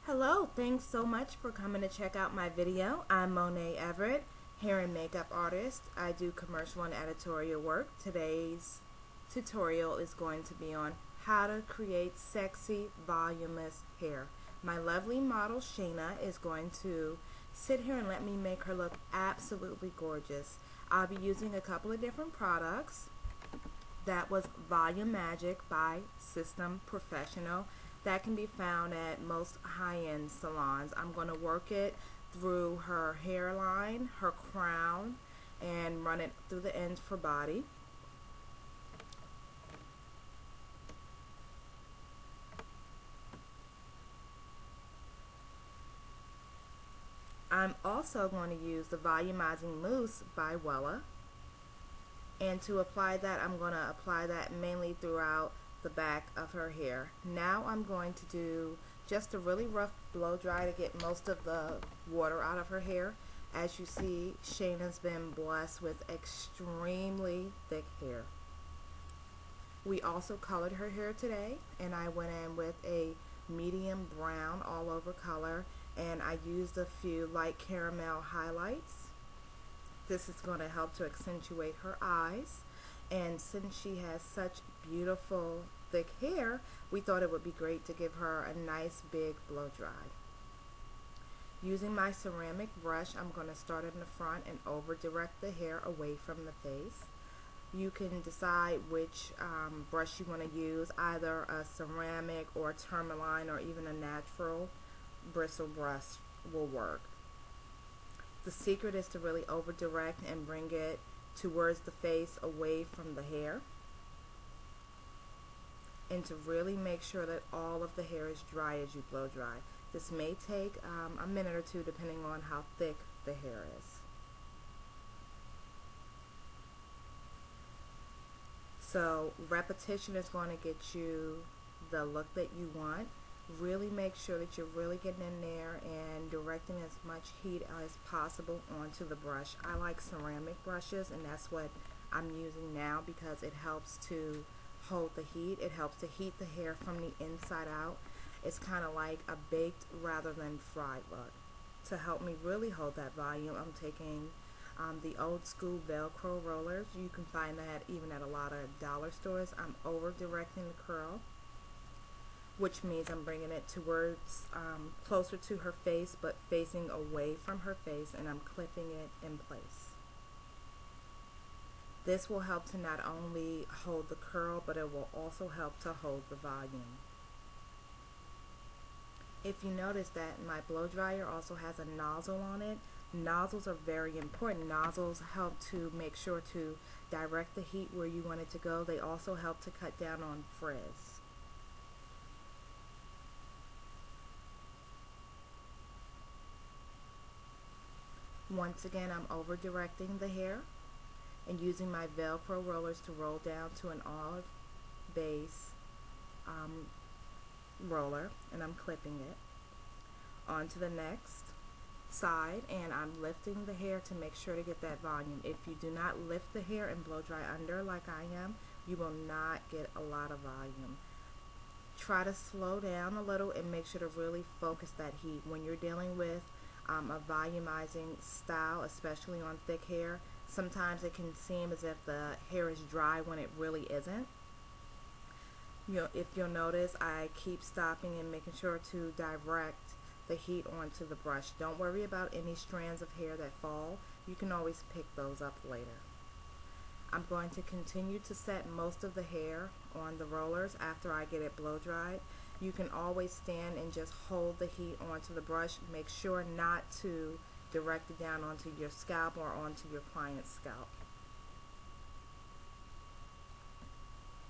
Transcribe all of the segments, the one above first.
Hello, thanks so much for coming to check out my video. I'm Monet Everett, hair and makeup artist. I do commercial and editorial work. Today's tutorial is going to be on how to create sexy, voluminous hair. My lovely model Shayna is going to sit here and let me make her look absolutely gorgeous. I'll be using a couple of different products. That was Volume Magic by System Professional. That can be found at most high-end salons. I'm going to work it through her hairline, her crown, and run it through the ends for body. I'm also going to use the Volumizing Mousse by Wella. And to apply that, I'm going to apply that mainly throughout the back of her hair. Now I'm going to do just a really rough blow dry to get most of the water out of her hair. As you see, Shayna's been blessed with extremely thick hair. We also colored her hair today, and I went in with a medium brown all over color, and I used a few light caramel highlights. This is going to help to accentuate her eyes, and since she has such beautiful thick hair, we thought it would be great to give her a nice big blow dry. Using my ceramic brush, I'm going to start in the front and over direct the hair away from the face. You can decide which brush you want to use, either a ceramic or tourmaline or even a natural bristle brush will work. The secret is to really over direct and bring it towards the face away from the hair, and to really make sure that all of the hair is dry as you blow dry. This may take a minute or two depending on how thick the hair is. So repetition is going to get you the look that you want. Really make sure that you're really getting in there and directing as much heat as possible onto the brush. I like ceramic brushes, and that's what I'm using now because it helps to hold the heat. It helps to heat the hair from the inside out. It's kind of like a baked rather than fried look. To help me really hold that volume, I'm taking the old school Velcro rollers. You can find that even at a lot of dollar stores. I'm over directing the curl, which means I'm bringing it towards closer to her face but facing away from her face, and I'm clipping it in place. This will help to not only hold the curl, but it will also help to hold the volume. If you notice that my blow dryer also has a nozzle on it, nozzles are very important. Nozzles help to make sure to direct the heat where you want it to go. They also help to cut down on frizz. Once again, I'm over directing the hair and using my Velcro rollers to roll down to an olive base roller, and I'm clipping it onto the next side, and I'm lifting the hair to make sure to get that volume. If you do not lift the hair and blow dry under like I am, you will not get a lot of volume. Try to slow down a little and make sure to really focus that heat. When you're dealing with a volumizing style, especially on thick hair, sometimes it can seem as if the hair is dry when it really isn't. If you'll notice, I keep stopping and making sure to direct the heat onto the brush. Don't worry about any strands of hair that fall. You can always pick those up later. I'm going to continue to set most of the hair on the rollers after I get it blow dried. You can always stand and just hold the heat onto the brush. Make sure not to direct it down onto your scalp or onto your client's scalp.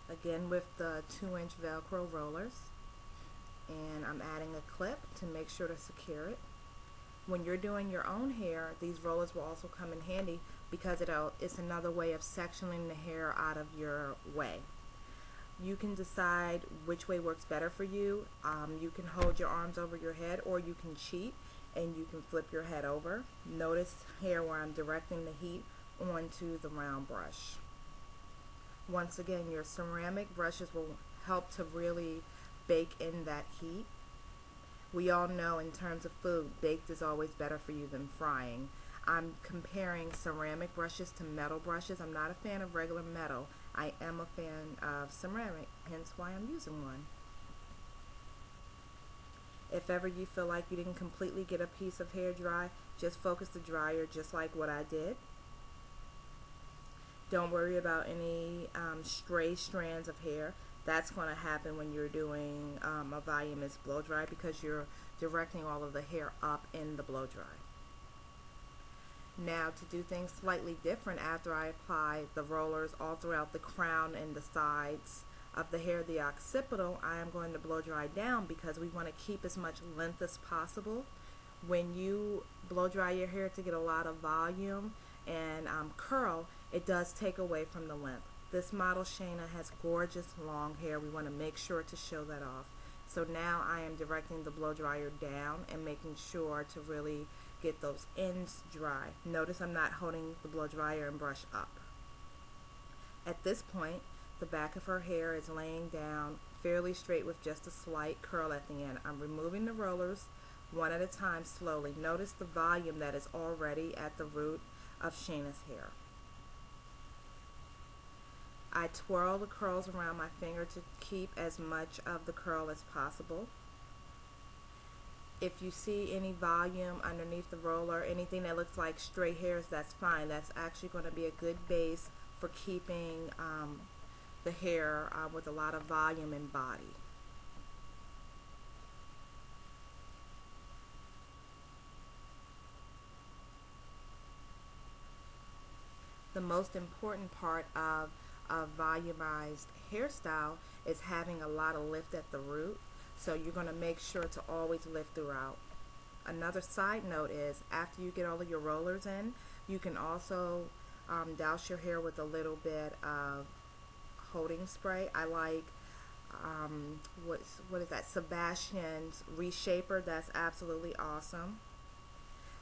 Again, with the 2-inch Velcro rollers, and I'm adding a clip to make sure to secure it. When you're doing your own hair, these rollers will also come in handy because it's another way of sectioning the hair out of your way. You can decide which way works better for you. You can hold your arms over your head, or you can cheat and you can flip your head over. Notice here where I'm directing the heat onto the round brush. Once again, your ceramic brushes will help to really bake in that heat. We all know in terms of food, baked is always better for you than frying. I'm comparing ceramic brushes to metal brushes. I'm not a fan of regular metal. I am a fan of ceramic, hence why I'm using one. If ever you feel like you didn't completely get a piece of hair dry, just focus the dryer just like what I did. Don't worry about any stray strands of hair. That's going to happen when you're doing a voluminous blow dry because you're directing all of the hair up in the blow dry. Now, to do things slightly different, after I apply the rollers all throughout the crown and the sides of the hair, the occipital, I am going to blow dry down because we want to keep as much length as possible. When you blow dry your hair to get a lot of volume and curl, it does take away from the length. This model, Shayna, has gorgeous long hair. We want to make sure to show that off. So now I am directing the blow dryer down and making sure to really get those ends dry. Notice I'm not holding the blow dryer and brush up. At this point, the back of her hair is laying down fairly straight with just a slight curl at the end. I'm removing the rollers one at a time slowly. Notice the volume that is already at the root of Shayna's hair. I twirl the curls around my finger to keep as much of the curl as possible. If you see any volume underneath the roller, anything that looks like stray hairs, that's fine. That's actually going to be a good base for keeping the hair with a lot of volume and body. The most important part of a volumized hairstyle is having a lot of lift at the root. So you're going to make sure to always lift throughout. Another side note is after you get all of your rollers in, you can also douse your hair with a little bit of holding spray. I like what is that, Sebastian's Reshaper. That's absolutely awesome.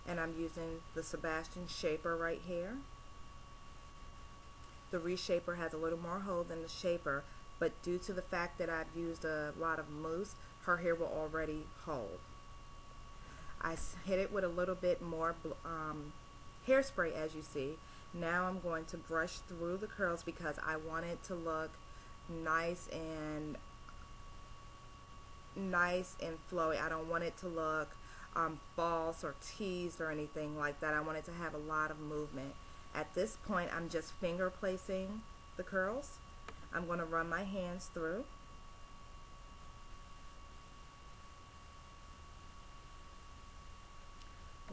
And I'm using the Sebastian Shaper right here. The Reshaper has a little more hold than the Shaper, but due to the fact that I've used a lot of mousse, her hair will already hold. I hit it with a little bit more hairspray, as you see. Now I'm going to brush through the curls because I want it to look nice and flowy. I don't want it to look false or teased or anything like that. I want it to have a lot of movement. At this point, I'm just finger placing the curls. I'm going to run my hands through.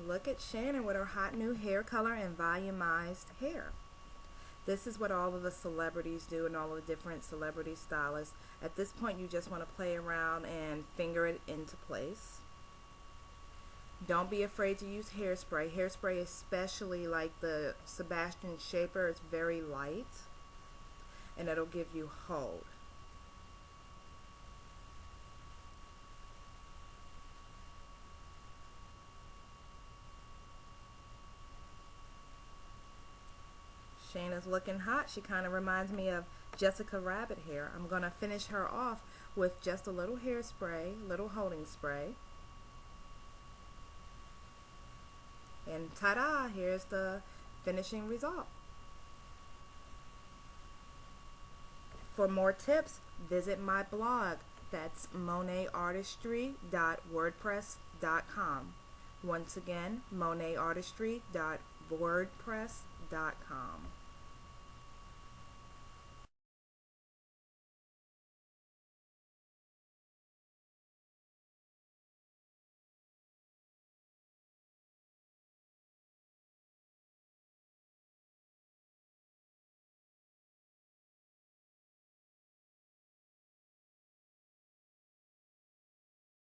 Look at Shannon with her hot new hair color and volumized hair. This is what all of the celebrities do and all of the different celebrity stylists. At this point, you just want to play around and finger it into place. Don't be afraid to use hairspray. Hairspray, especially like the Sebastian Shaper, is very light and it'll give you hold. Shayna's looking hot. She kind of reminds me of Jessica Rabbit hair. I'm going to finish her off with just a little hairspray, little holding spray. And ta-da, here's the finishing result. For more tips, visit my blog. That's monettartistry.wordpress.com. Once again, monettartistry.wordpress.com.